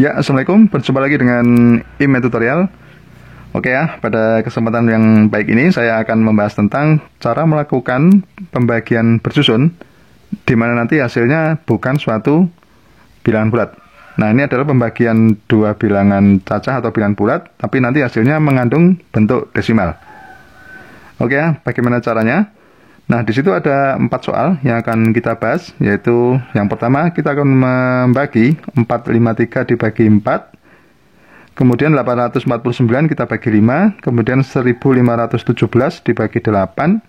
Ya, Assalamualaikum, berjumpa lagi dengan IME Tutorial. Oke ya, pada kesempatan yang baik ini saya akan membahas tentang cara melakukan pembagian bersusun di mana nanti hasilnya bukan suatu bilangan bulat. Nah, ini adalah pembagian dua bilangan cacah atau bilangan bulat, tapi nanti hasilnya mengandung bentuk desimal. Oke ya, bagaimana caranya? Nah, di situ ada 4 soal yang akan kita bahas, yaitu yang pertama kita akan membagi 453 dibagi 4, kemudian 849 kita bagi 5, kemudian 1517 dibagi 8,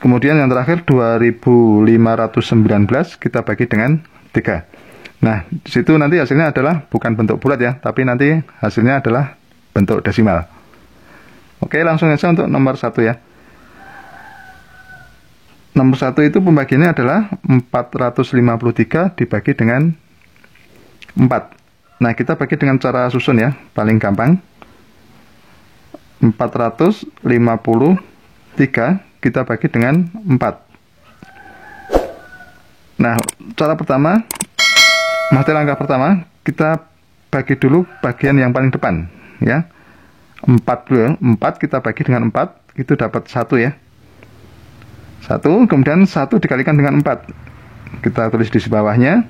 kemudian yang terakhir 2519 kita bagi dengan 3. Nah, di situ nanti hasilnya adalah bukan bentuk bulat ya, tapi nanti hasilnya adalah bentuk desimal. Oke, langsung saja untuk nomor 1 ya. Nomor 1 itu pembagiannya adalah 453 dibagi dengan 4. Nah, kita bagi dengan cara susun ya, paling gampang. 453 kita bagi dengan 4. Nah, cara pertama, langkah pertama, kita bagi dulu bagian yang paling depan ya. 4 kita bagi dengan 4, itu dapat 1 ya. 1, kemudian 1 dikalikan dengan 4. Kita tulis di bawahnya,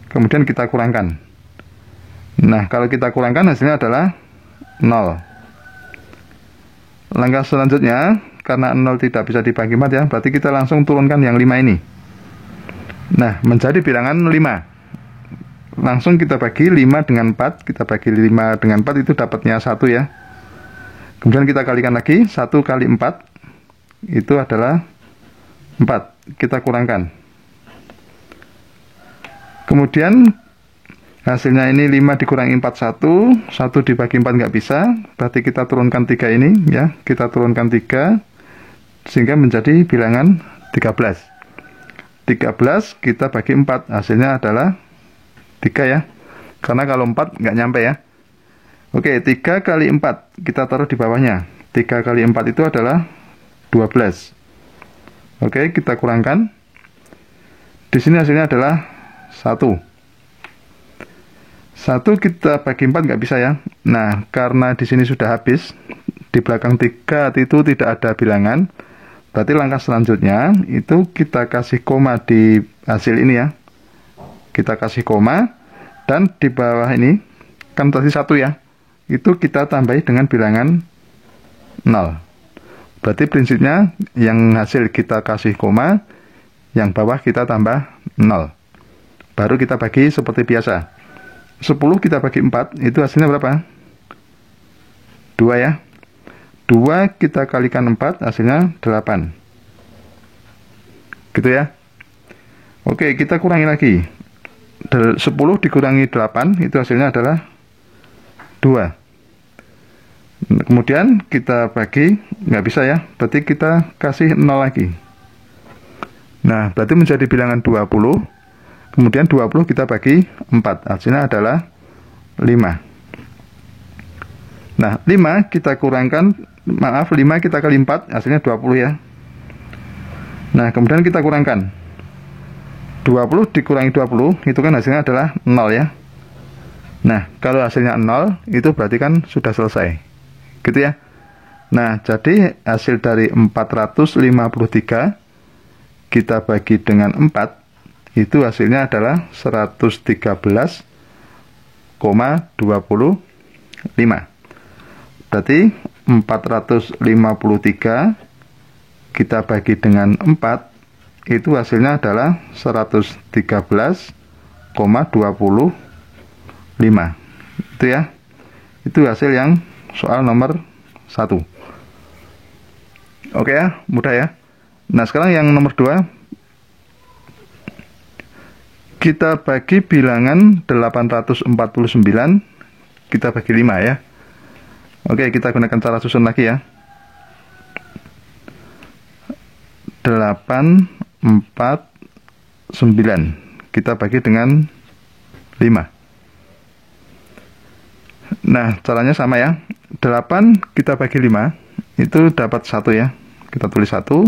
kemudian kita kurangkan. Nah, kalau kita kurangkan hasilnya adalah 0. Langkah selanjutnya, karena 0 tidak bisa dibagi 4 ya, berarti kita langsung turunkan yang 5 ini. Nah, menjadi bilangan 5. Langsung kita bagi 5 dengan 4, kita bagi 5 dengan 4 itu dapatnya 1 ya. Kemudian kita kalikan lagi, 1 kali 4 itu adalah 4, kita kurangkan. Kemudian hasilnya ini 5 dikurangi 4, 1 dibagi 4 nggak bisa, berarti kita turunkan 3 ini ya, kita turunkan 3 sehingga menjadi bilangan 13. 13 kita bagi 4, hasilnya adalah 3 ya, karena kalau 4 nggak nyampe ya. Oke, 3 kali 4 kita taruh di bawahnya, 3 kali 4 itu adalah 12. Oke, kita kurangkan. Di sini hasilnya adalah 1. 1 kita bagi 4 nggak bisa ya. Nah, karena di sini sudah habis, di belakang 3 itu tidak ada bilangan, berarti langkah selanjutnya itu kita kasih koma di hasil ini ya. Kita kasih koma, dan di bawah ini, kan tadi 1 ya, itu kita tambahi dengan bilangan 0. Berarti prinsipnya yang hasil kita kasih koma, yang bawah kita tambah 0. Baru kita bagi seperti biasa. 10 kita bagi 4, itu hasilnya berapa? 2 ya. 2 kita kalikan 4, hasilnya 8. Gitu ya. Oke, kita kurangi lagi. 10 dikurangi 8, itu hasilnya adalah 2. Kemudian kita bagi, nggak bisa ya, berarti kita kasih 0 lagi. Nah, berarti menjadi bilangan 20. Kemudian 20 kita bagi 4, hasilnya adalah 5. Nah, 5 kita kurangkan, 5 kita kali 4, hasilnya 20 ya. Nah, kemudian kita kurangkan. 20 dikurangi 20, itu kan hasilnya adalah 0 ya. Nah, kalau hasilnya 0, itu berarti kan sudah selesai. Gitu ya. Nah, jadi hasil dari 453 kita bagi dengan 4, itu hasilnya adalah 113,25. Berarti 453 kita bagi dengan 4, itu hasilnya adalah 113,25. Itu ya. Itu hasil yang soal nomor 1. Oke ya, mudah ya. Nah, sekarang yang nomor 2, kita bagi bilangan 849, kita bagi 5 ya. Oke, kita gunakan cara susun lagi ya. 849 kita bagi dengan 5. Nah, caranya sama ya. 8 kita bagi 5, itu dapat 1 ya. Kita tulis 1.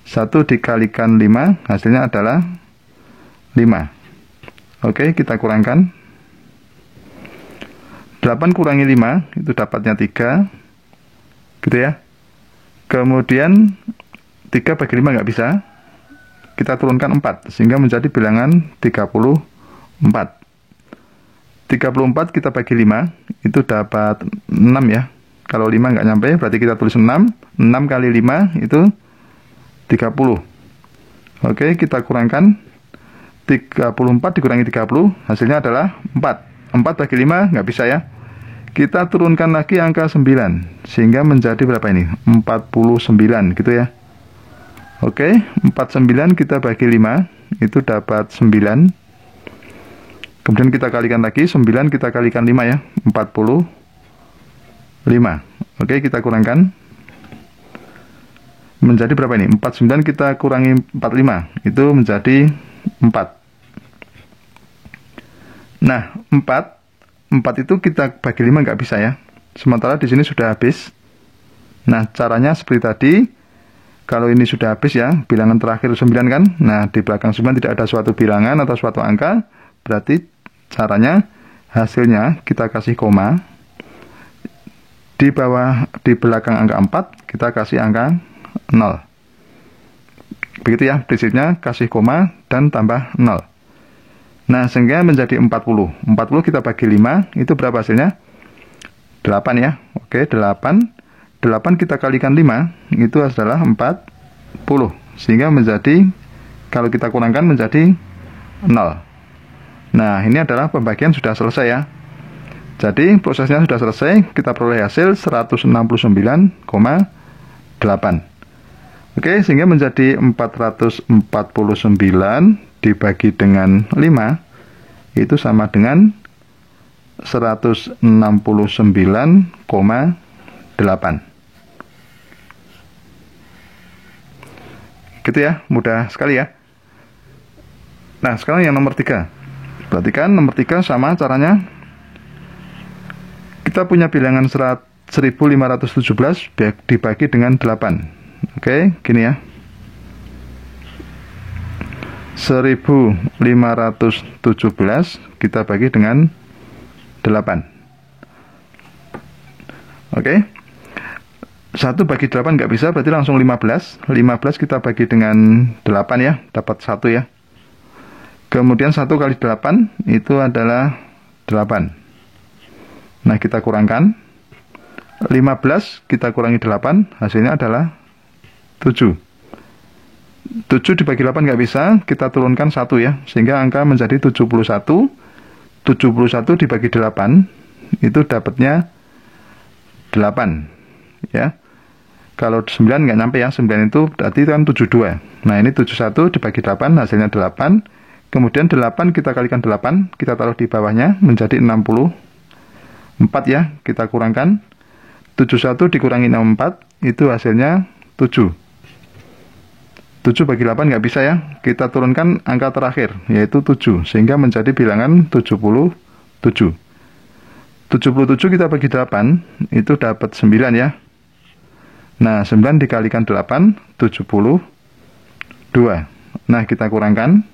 1 dikalikan 5, hasilnya adalah 5. Oke, kita kurangkan. 8 kurangi 5 itu dapatnya 3, gitu ya. Kemudian 3 bagi 5 nggak bisa, kita turunkan 4 sehingga menjadi bilangan 34. 34 kita bagi 5 itu dapat 6 ya. Kalau 5 nggak nyampe berarti kita tulis 6. 6 kali 5 itu 30. Oke, kita kurangkan 34 dikurangi 30, hasilnya adalah 4. 4 bagi 5 nggak bisa ya. Kita turunkan lagi angka 9 sehingga menjadi berapa ini? 49 gitu ya. Oke, 49 kita bagi 5 itu dapat 9. Kemudian kita kalikan lagi, 9 kita kalikan 5 ya, 45. Oke, kita kurangkan. Menjadi berapa ini? 49 kita kurangi 45, itu menjadi 4. Nah, 4 itu kita bagi 5 nggak bisa ya. Sementara di sini sudah habis. Nah, caranya seperti tadi. Kalau ini sudah habis ya, bilangan terakhir 9 kan. Nah, di belakang 9 tidak ada suatu bilangan atau suatu angka. Berarti caranya hasilnya kita kasih koma. Di bawah, di belakang angka 4, kita kasih angka 0. Begitu ya, prinsipnya kasih koma dan tambah 0. Nah, sehingga menjadi 40. 40 kita bagi 5, itu berapa hasilnya? 8 ya. Oke, 8. 8 kita kalikan 5, itu adalah 40. Sehingga menjadi, kalau kita kurangkan menjadi 0. Nah, ini adalah pembagian sudah selesai ya. Jadi, prosesnya sudah selesai, kita peroleh hasil 169,8. Oke, sehingga menjadi 449 dibagi dengan 5 itu sama dengan 169,8. Gitu ya, mudah sekali ya. Nah, sekarang yang nomor 3. Perhatikan nomor 3 sama caranya. Kita punya bilangan 1517 dibagi dengan 8. Oke, gini ya. 1517 kita bagi dengan 8. Oke. 1 bagi 8 nggak bisa, berarti langsung 15. 15 kita bagi dengan 8 ya, dapat 1 ya. Kemudian 1 kali 8 itu adalah 8. Nah, kita kurangkan. 15 kita kurangi 8, hasilnya adalah 7. 7 dibagi 8 nggak bisa, kita turunkan 1 ya, sehingga angka menjadi 71. 71 dibagi 8, itu dapatnya 8 ya. Kalau 9 nggak nyampe ya, 9 itu berarti kan 72. Nah, ini 71 dibagi 8, hasilnya 8. Kemudian 8 kita kalikan 8, kita taruh di bawahnya, menjadi 64 ya, kita kurangkan. 71 dikurangi 64, itu hasilnya 7. 7 bagi 8 nggak bisa ya, kita turunkan angka terakhir, yaitu 7, sehingga menjadi bilangan 77. 77 kita bagi 8, itu dapat 9 ya. Nah, 9 dikalikan 8, 72. Nah, kita kurangkan.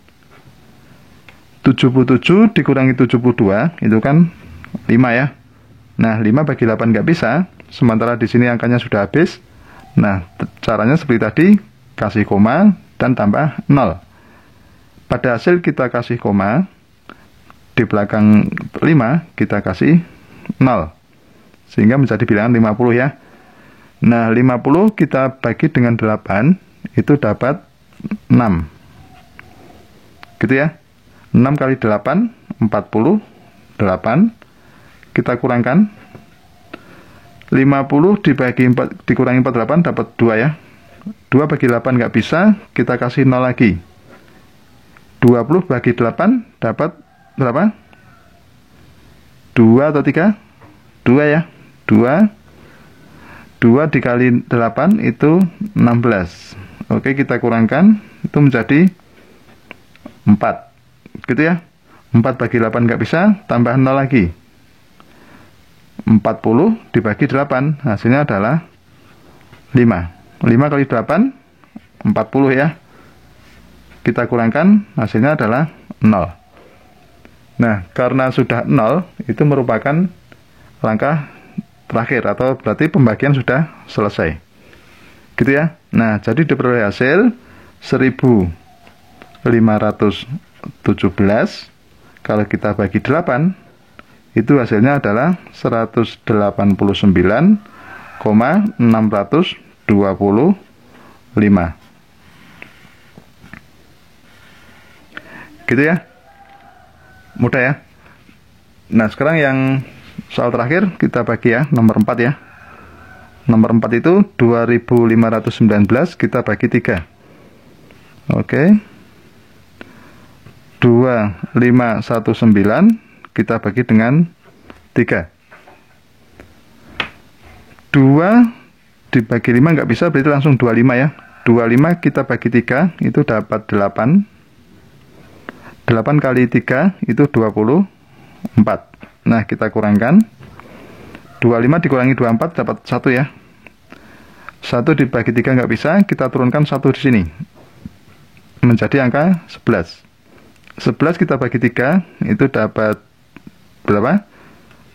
77 dikurangi 72, itu kan 5 ya. Nah, 5 bagi 8 nggak bisa, sementara di sini angkanya sudah habis. Nah, caranya seperti tadi, kasih koma dan tambah 0. Pada hasil kita kasih koma, di belakang 5 kita kasih 0, sehingga menjadi bilangan 50 ya. Nah, 50 kita bagi dengan 8, itu dapat 6. Gitu ya. 6 kali 8, 48. Kita kurangkan. 50 dibagi 4, dikurangi 48 dapat 2 ya. 2 bagi 8 nggak bisa, kita kasih 0 lagi. 20 bagi 8 dapat berapa? 2 atau 3? 2 ya. 2 dikali 8 itu 16. Oke, kita kurangkan, itu menjadi 4. Gitu ya. 4 bagi 8 nggak bisa, tambah 0 lagi. 40 dibagi 8, hasilnya adalah 5. 5 kali 8, 40 ya. Kita kurangkan, hasilnya adalah 0. Nah, karena sudah 0, itu merupakan langkah terakhir, atau berarti pembagian sudah selesai. Gitu ya. Nah, jadi diperoleh hasil 1517. Kalau kita bagi 8, itu hasilnya adalah 189,625. Gitu ya. Mudah ya. Nah, sekarang yang soal terakhir kita bagi ya, nomor 4 ya. Nomor 4 itu 2519 kita bagi 3. Oke. 2519 kita bagi dengan 3. 2 dibagi 5 nggak bisa, berarti langsung 25 ya. 25 kita bagi 3 itu dapat 8. 8 kali 3 itu 24. Nah, kita kurangkan. 25 dikurangi 24 dapat 1 ya. 1 dibagi 3 nggak bisa, kita turunkan 1 di sini. Menjadi angka 11. 11 kita bagi 3 itu dapat berapa?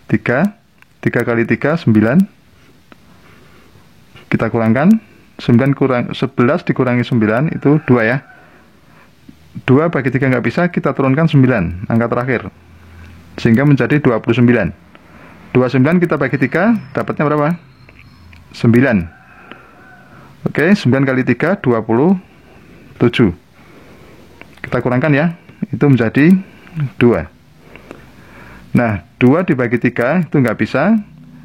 3. 3 kali 3 9. Kita kurangkan 11 dikurangi 9 itu 2 ya. 2 bagi 3 nggak bisa, kita turunkan 9, angka terakhir, sehingga menjadi 29. 29 kita bagi 3 dapatnya berapa? 9. Oke, 9 kali 3 27. Kita kurangkan ya, itu menjadi 2. Nah, 2 dibagi 3 itu nggak bisa,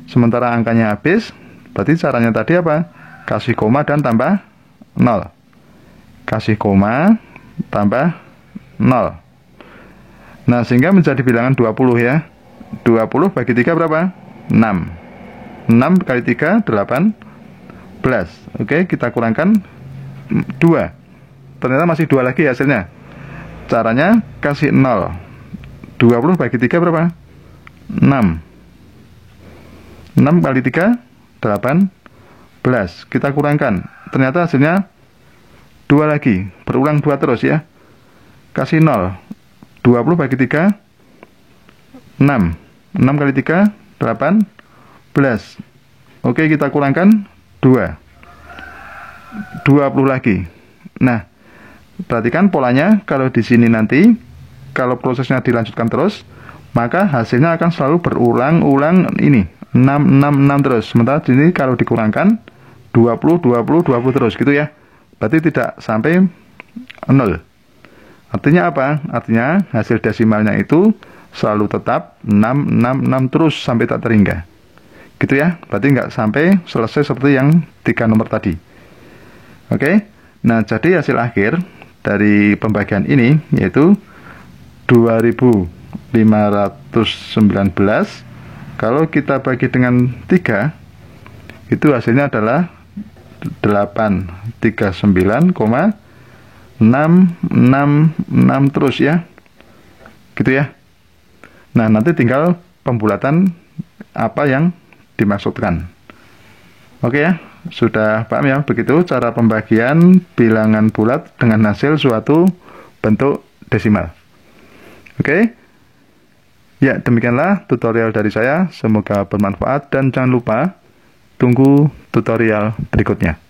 sementara angkanya habis. Berarti caranya tadi apa? Kasih koma dan tambah 0. Kasih koma tambah 0. Nah, sehingga menjadi bilangan 20 ya. 20 bagi 3 berapa? 6. 6 kali 3 18. Oke, kita kurangkan 2. Ternyata masih 2 lagi hasilnya. Caranya kasih 0. 20 bagi 3 berapa? 6. 6 kali 3 18. Kita kurangkan. Ternyata hasilnya 2 lagi. Berulang 2 terus ya. Kasih 0. 20 bagi 3 6. 6 kali 3 18. Oke, kita kurangkan 2. 20 lagi. Nah, perhatikan polanya. Kalau di sini nanti, kalau prosesnya dilanjutkan terus, maka hasilnya akan selalu berulang-ulang ini. 6, 6, 6 terus. Sementara di sini kalau dikurangkan 20, 20, 20 terus gitu ya. Berarti tidak sampai 0. Artinya apa? Artinya hasil desimalnya itu selalu tetap 6, 6, 6 terus sampai tak terhingga. Gitu ya. Berarti nggak sampai selesai seperti yang 3 nomor tadi. Oke. Nah, jadi hasil akhir dari pembagian ini yaitu 2519. Kalau kita bagi dengan 3, itu hasilnya adalah 839,666 terus ya. Gitu ya. Nah, nanti tinggal pembulatan apa yang dimaksudkan. Oke ya, sudah paham ya? Begitu cara pembagian bilangan bulat dengan hasil suatu bentuk desimal. Oke. Ya, demikianlah tutorial dari saya. Semoga bermanfaat dan jangan lupa tunggu tutorial berikutnya.